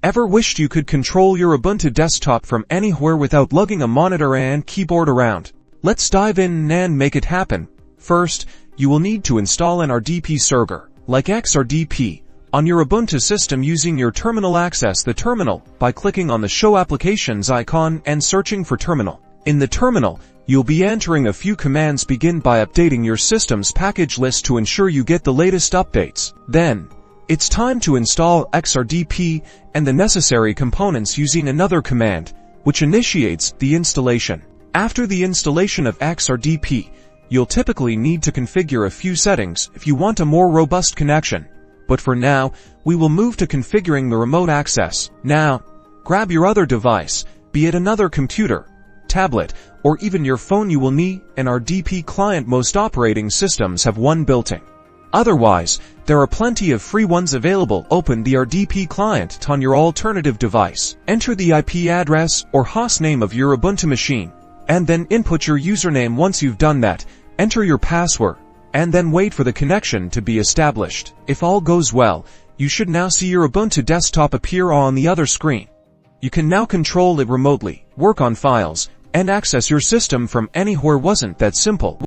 Ever wished you could control your Ubuntu desktop from anywhere without lugging a monitor and keyboard around? Let's dive in and make it happen. First, you will need to install an RDP server, like XRDP, on your Ubuntu system using your terminal. Access the terminal by clicking on the Show Applications icon and searching for Terminal. In the terminal, you'll be entering a few commands. Begin by updating your system's package list to ensure you get the latest updates. Then, it's time to install XRDP and the necessary components using another command, which initiates the installation. After the installation of XRDP, you'll typically need to configure a few settings if you want a more robust connection. But for now, we will move to configuring the remote access. Now, grab your other device, be it another computer, tablet, or even your phone. You will need an RDP client. Most operating systems have one built-in. Otherwise, there are plenty of free ones available. Open the RDP client on your alternative device. Enter the IP address or host name of your Ubuntu machine, and then input your username. Once you've done that, enter your password, and then wait for the connection to be established. If all goes well, you should now see your Ubuntu desktop appear on the other screen. You can now control it remotely, work on files, and access your system from anywhere. Wasn't that simple?